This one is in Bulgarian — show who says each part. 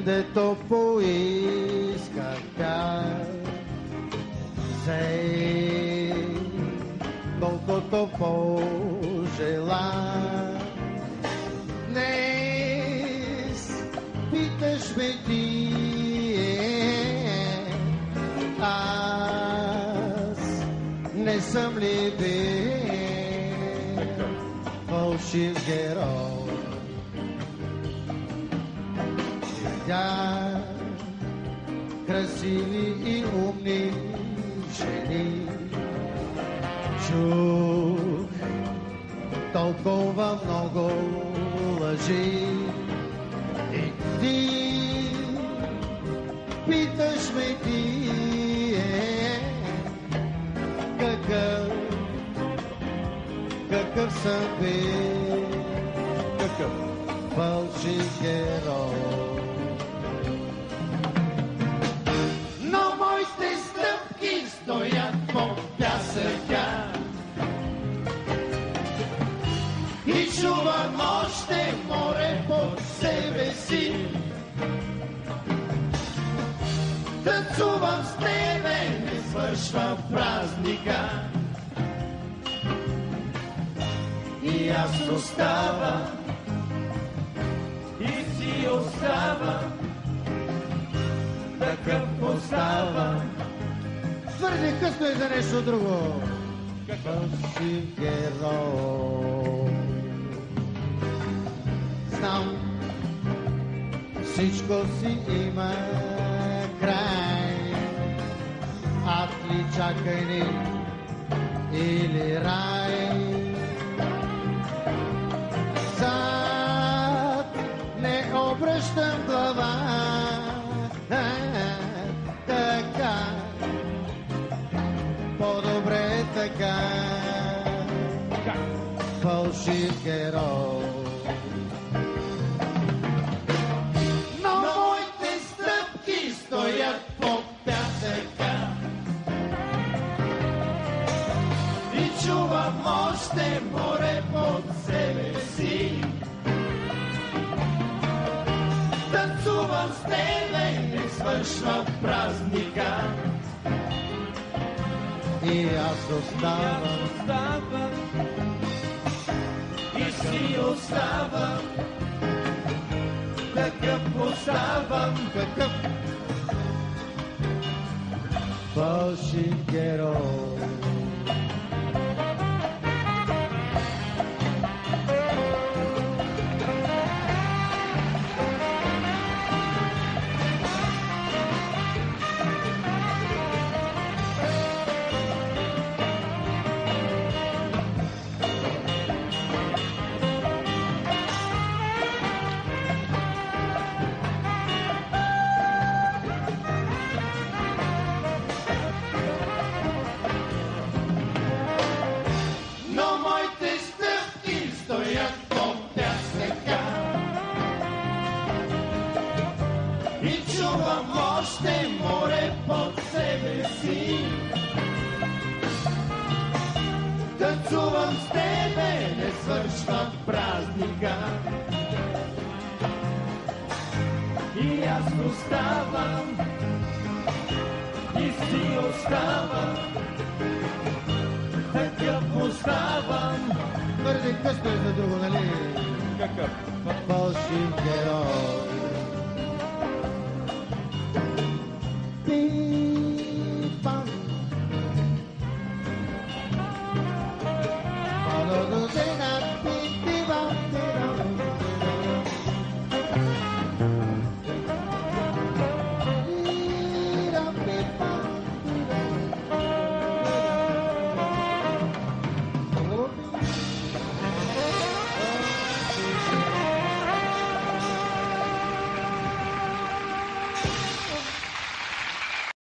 Speaker 1: дето поисках тях. Взе колкото пожела. Днес питаш ме ти, аз не съм ли бил фалшив герой? Видях красиви и умни жени, чух толкова много лъжи. И ти питаш ме ти, какъв съм бил, какъв фалшив герой. Но моите стъпки стоят по пясъка и чувам още море под себе си. Танцувам с тебе, не свършва празника. И аз оставам, и си оставам, такъв оставам. Твърде късно е за нещо друго. Фалшив герой. Знам, всичко си има край. Ад ли чакай ни или рай. Зад не обръщам глава, така, по-добре така, фалшив герой. Но моите стъпки стоят по пясъка и чувам още море под себе си. Танцувам с тебе, не свършва празника. И аз оставам, и си оставам, такъв оставам, какъв фалшив герой. Още море под себе си. Танцувам с тебе, не свършва празника. И аз оставам, и си оставам, такъв оставам. Твърде късно е за друго, нали? Какъв? Фалшив герой.